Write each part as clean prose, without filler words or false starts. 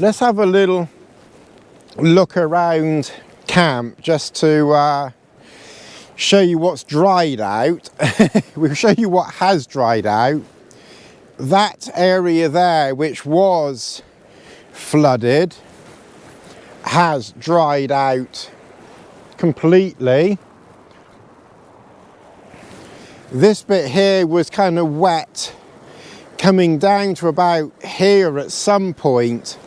let's have a little look around camp just to show you what's dried out. We'll show you what has dried out. That area there, which was flooded, has dried out completely. This bit here was kind of wet coming down to about here at some point,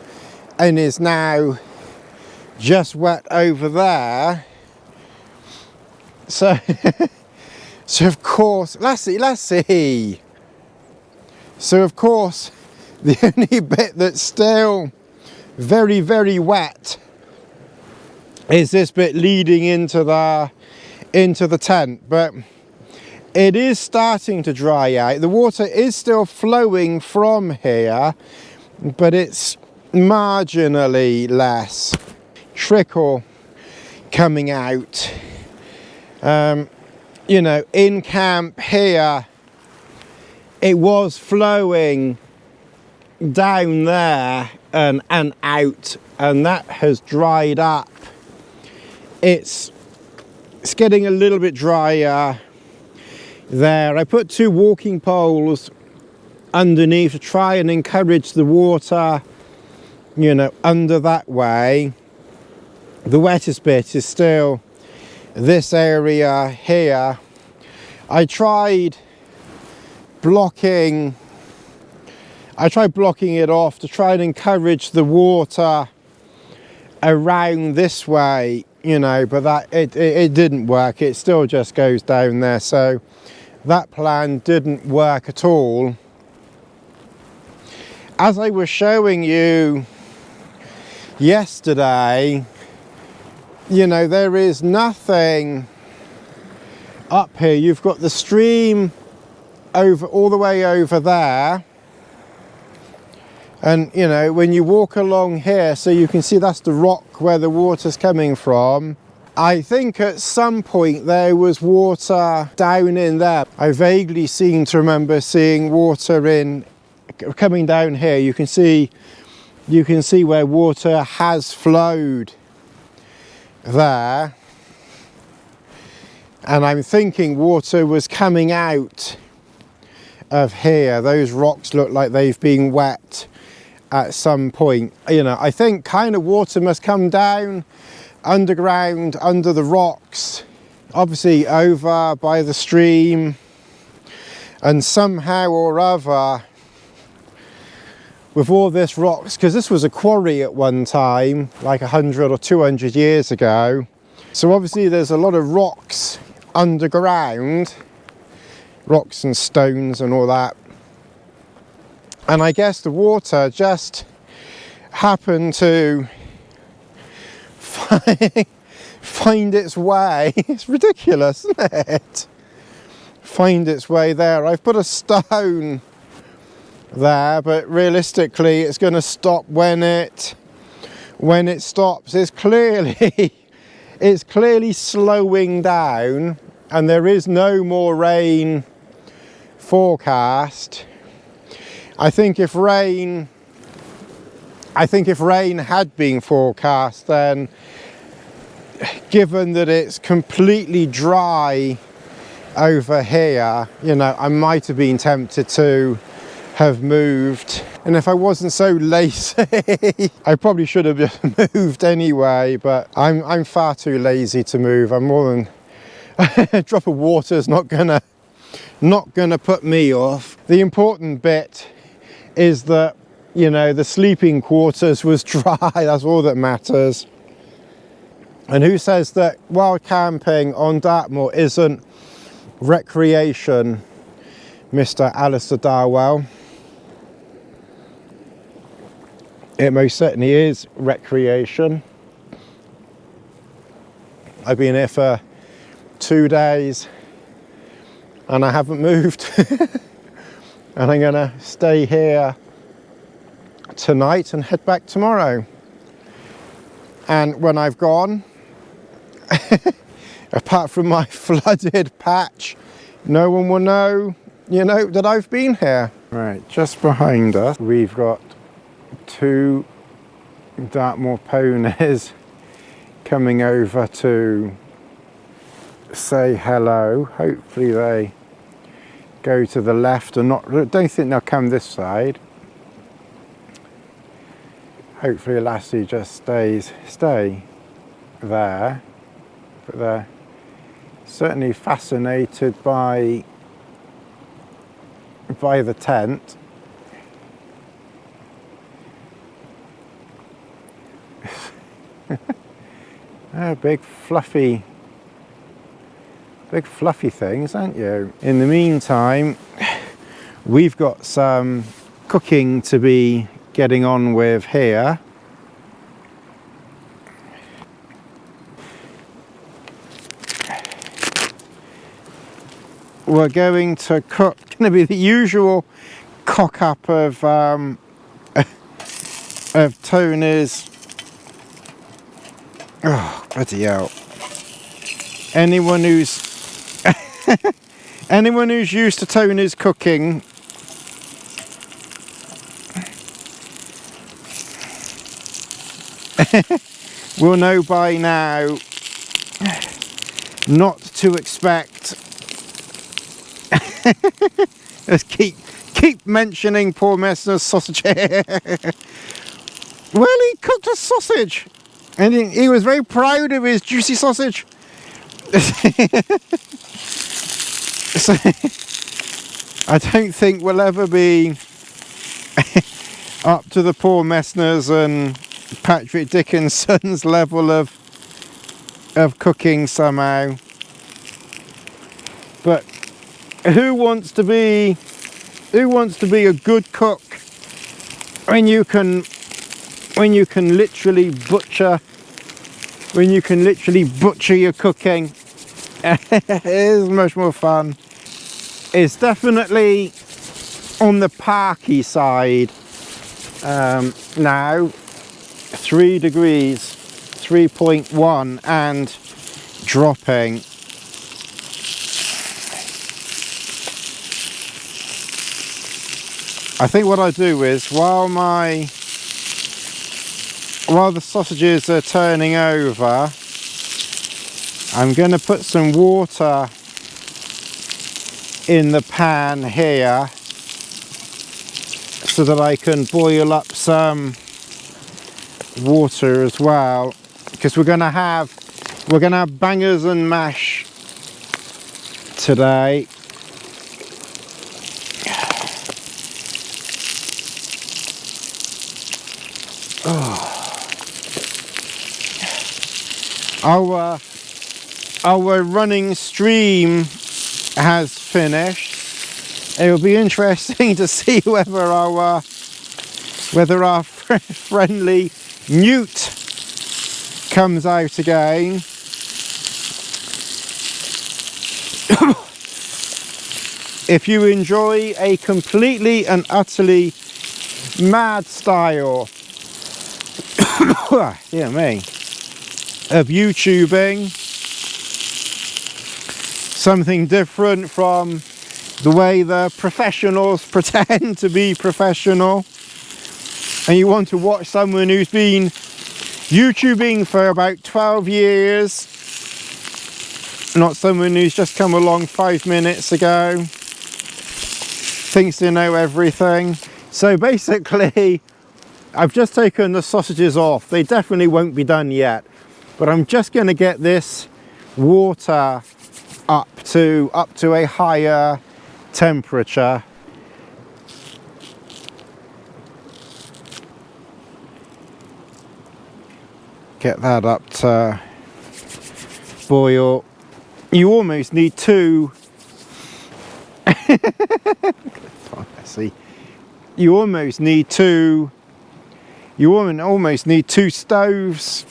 and is now just wet over there. So so of course, Lassie. So of course the only bit that's still very, very wet is this bit leading into the tent, but it is starting to dry out. The water is still flowing from here, but it's marginally less. Trickle coming out. You know, in camp here, it was flowing down there and out, and that has dried up. It's getting a little bit drier there. I put 2 walking poles underneath to try and encourage the water, you know, under that way. The wettest bit is still this area here. I tried blocking it off to try and encourage the water around this way, you know, but that it didn't work. It still just goes down there, so that plan didn't work at all. As I was showing you yesterday, you know, there is nothing up here. You've got the stream over all the way over there, and you know, when you walk along here, so you can see that's the rock where the water's coming from. I think at some point there was water down in there. I vaguely seem to remember seeing water coming down here. You can see where water has flowed there, and I'm thinking water was coming out of here. Those rocks look like they've been wet at some point. You know, I think kind of water must come down underground under the rocks, obviously over by the stream, and somehow or other with all this rocks, because this was a quarry at one time, like 100 or 200 years ago. So obviously there's a lot of rocks underground, rocks and stones and all that. And I guess the just happened to find its way. It's ridiculous, isn't it? Find its way there. I've put a stone there, but realistically it's going to stop when it stops. It's clearly slowing down, and there is no more rain forecast. I think if rain had been forecast, then given that it's completely dry over here, you know, I might have been tempted to have moved. And if I wasn't so lazy, I probably should have just moved anyway, but I'm far too lazy to move. I'm more than a drop of water is not gonna put me off. The important bit is that, you know, the sleeping quarters was dry. That's all that matters. And who says that wild camping on Dartmoor isn't recreation, Mr. Alistair Darwell? It most certainly is recreation. I've been here for 2 days and I haven't moved. And I'm gonna stay here tonight and head back tomorrow. And when I've gone, apart from my flooded patch, no one will know, you know, that I've been here. Right, just behind us, we've got 2 Dartmoor ponies coming over to say hello. Hopefully they go to the left, or not. I don't think they'll come this side. Hopefully Lassie just stay there, but they're certainly fascinated by the tent. Big fluffy things, aren't you? In the meantime, we've got some cooking to be getting on with here. We're going to cook, going to be the usual cock up of Tony's. Oh, bloody hell. Anyone who's anyone who's used to Tony's cooking will know by now not to expect. Let's keep mentioning poor Messner's sausage here. Well, he cooked a sausage and he was very proud of his juicy sausage. So, I don't think we'll ever be up to the poor Messner's and Patrick Dickinson's level of cooking somehow. But who wants to be a good cook when you can literally butcher your cooking? It is much more fun. It's definitely on the parky side now. 3 degrees, 3.1 and dropping. I think what I do is while the sausages are turning over, I'm going to put some water in the pan here so that I can boil up some water as well, because we're going to have bangers and mash today. Our running stream has finished. It will be interesting to see whether our friendly newt comes out again. If you enjoy a completely and utterly mad style, dear me, of YouTubing, something different from the way the professionals pretend to be professional, and you want to watch someone who's been YouTubing for about 12 years, not someone who's just come along 5 minutes ago, thinks they know everything. So basically, I've just taken the sausages off. They definitely won't be done yet, but I'm just going to get this water up to a higher temperature. Get that up to boil. You almost need two. See, you almost need two stoves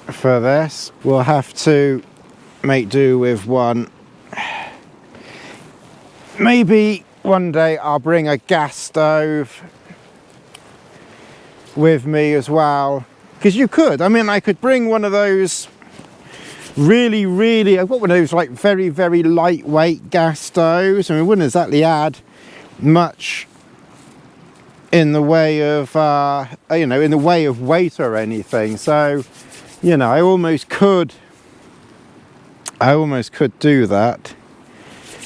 for this. We'll have to make do with one. Maybe one day I'll bring a gas stove with me as well, because you could, I mean, I could bring one of those really, I've got one of those like very lightweight gas stoves. I mean, it wouldn't exactly add much in the way of you know, in the way of weight or anything. So, you know, I almost could do that.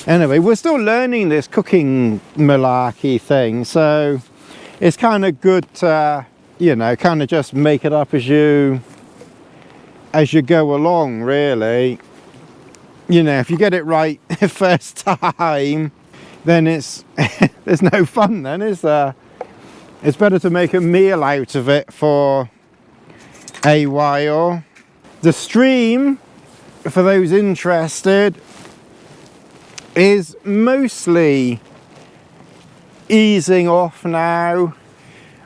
Anyway, we're still learning this cooking malarkey thing, so it's kind of good to, you know, kind of just make it up as you go along, really. You know, if you get it right first time, then it's there's no fun then, is there? It's better to make a meal out of it for a while. The stream, for those interested, is mostly easing off now.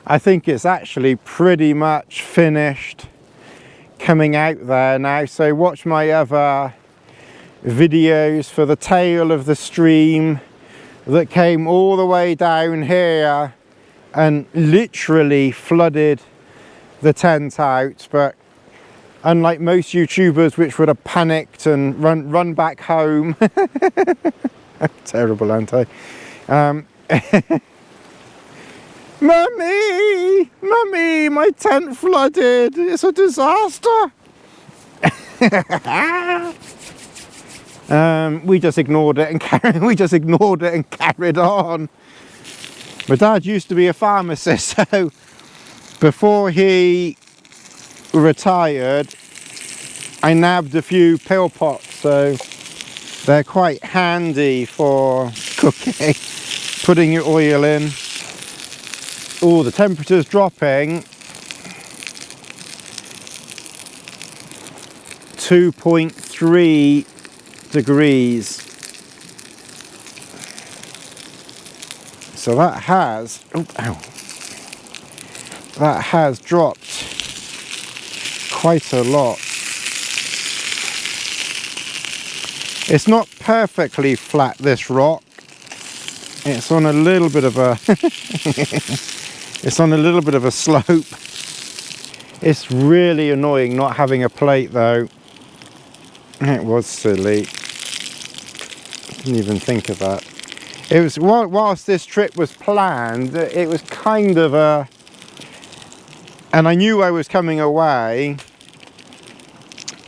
I think it's actually pretty much finished coming out there now, so watch my other videos for the tail of the stream that came all the way down here and literally flooded the tent out. But unlike most YouTubers, which would have panicked and run back home, terrible, aren't I? Mummy, my tent flooded. It's a disaster. We just ignored it and carried on. My dad used to be a pharmacist, so before he retired, I nabbed a few pill pots, so they're quite handy for cooking, putting your oil in. Oh, the temperature's dropping. 2.3 degrees. So that has, that has dropped quite a lot. It's not perfectly flat, this rock. It's on a little bit of a it's on a little bit of a slope. It's really annoying not having a plate though. It was silly. Didn't even think of that. It was, whilst this trip was planned, it was kind of a, and I knew I was coming away.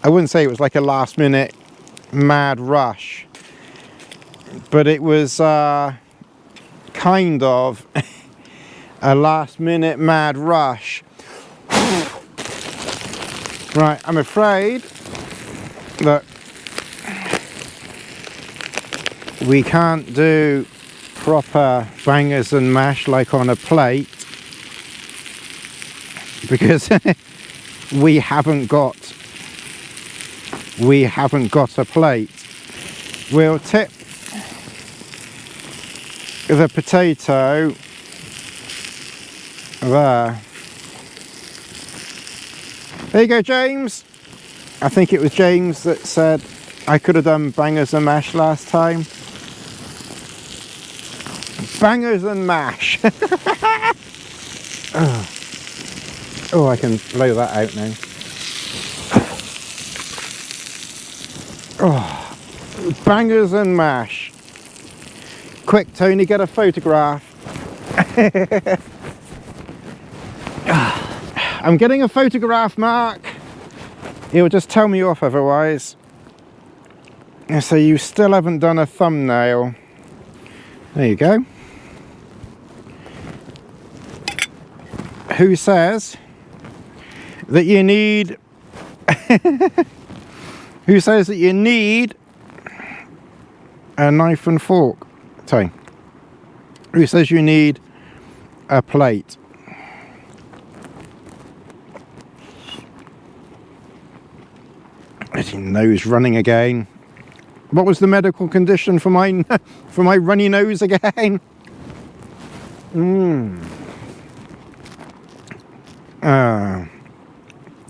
I wouldn't say it was like a last minute mad rush, but it was kind of a last minute mad rush. Right, I'm afraid that we can't do proper bangers and mash like on a plate because we haven't got a plate. We'll tip the potato there. There you go, James. I think it was James that said I could have done bangers and mash last time. Bangers and mash. Oh, I can blow that out now. Oh, bangers and mash. Quick, Tony, get a photograph. I'm getting a photograph, Mark. He'll just tell me off otherwise. So you still haven't done a thumbnail. There you go. Who says that you need who says that you need a knife and fork? Sorry. Who says you need a plate? His nose running again. What was the medical condition for my runny nose again?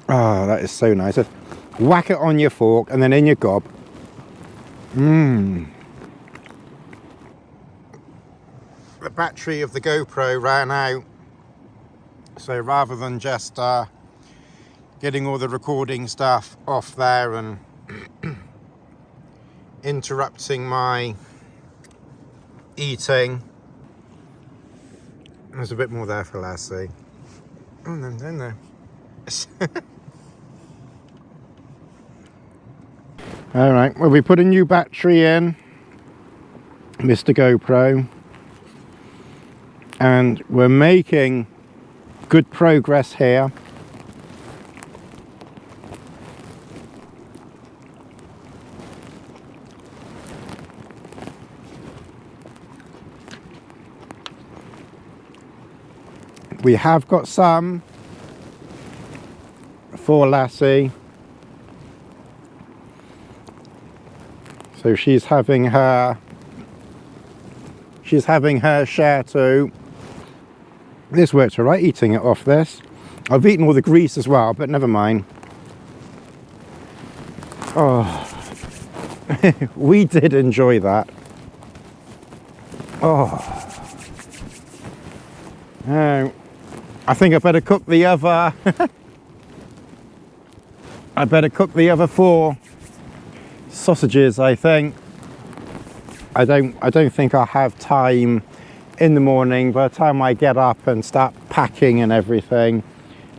Oh, that is so nice. Just whack it on your fork and then in your gob. The battery of the GoPro ran out, so rather than just getting all the recording stuff off there and interrupting my eating, There's a bit more there for Lassie. Oh, no. All right, well, we put a new battery in, Mr. GoPro, and we're making good progress here. We have got some for Lassie, so she's having her share too. This works all right, eating it off this. I've eaten all the grease as well, but never mind. Oh, we did enjoy that. Oh, I think I better cook the other. I better cook the other 4 sausages. I think. I don't think I'll have time in the morning. By the time I get up and start packing and everything.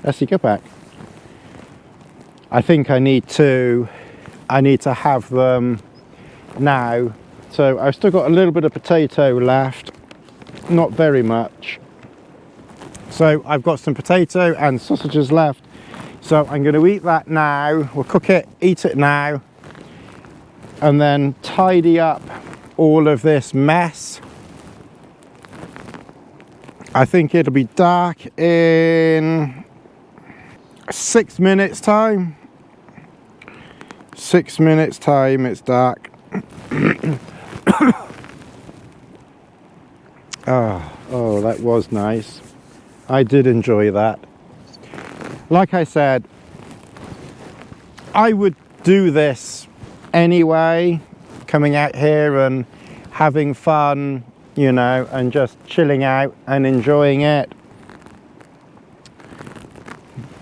Let's see, go back. I think I need to have them now. So I've still got a little bit of potato left, not very much. So I've got some potato and sausages left. So I'm going to eat that now. We'll cook it, eat it now, and then tidy up all of this mess. I think it'll be dark in 6 minutes time. 6 minutes time, it's dark. Oh, that was nice. I did enjoy that. Like I said, I would do this anyway, coming out here and having fun, you know, and just chilling out and enjoying it.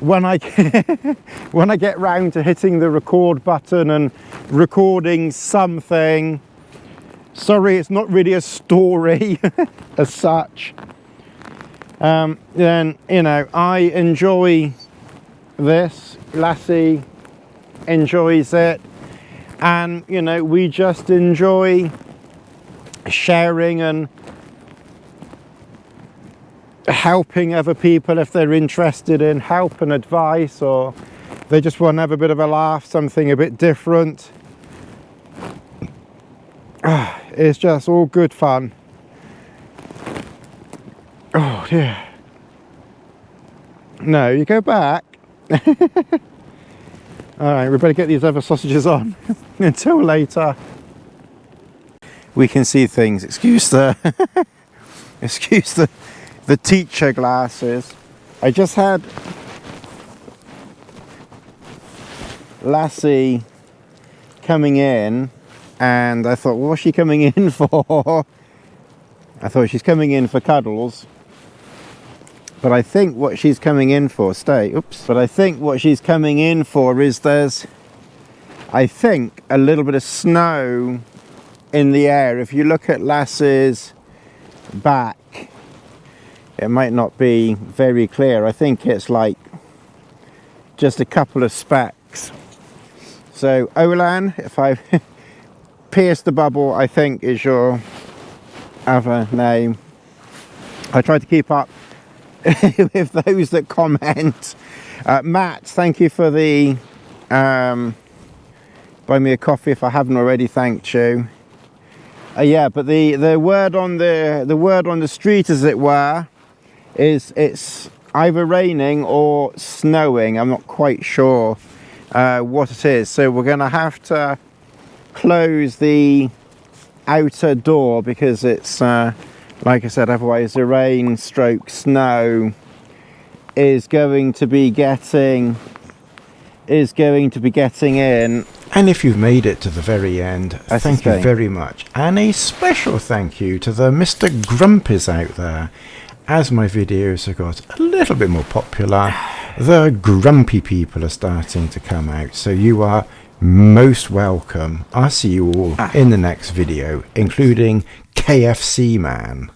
When I get round to hitting the record button and recording something, sorry, it's not really a story as such, then, you know, I enjoy this. Lassie enjoys it, and, you know, we just enjoy sharing and helping other people if they're interested in help and advice, or they just want to have a bit of a laugh, something a bit different. It's just all good fun. Oh dear. No, you go back. Alright, we better get these other sausages on until later. We can see things. Excuse the excuse the teacher glasses. I just had Lassie coming in, and I thought, well, what's she coming in for? I thought she's coming in for cuddles. But I think what she's coming in for, but I think what she's coming in for is there's, I think, a little bit of snow in the air. If you look at Lassie's back, it might not be very clear. I think it's like just a couple of specks. So Olan, if I pierce the bubble, I think is your other name. I try to keep up with those that comment. Matt, thank you for the buy me a coffee if I haven't already thanked you. Yeah, but the word on the street, as it were, is it's either raining or snowing. I'm not quite sure what it is, so we're going to have to close the outer door because it's like I said, otherwise the rain stroke snow is going to be getting in. And if you've made it to the very end, I thank you very much. And a special thank you to the Mr. Grumpies out there. As my videos have got a little bit more popular, the grumpy people are starting to come out. So you are most welcome. I'll see you all in the next video, including KFC Man.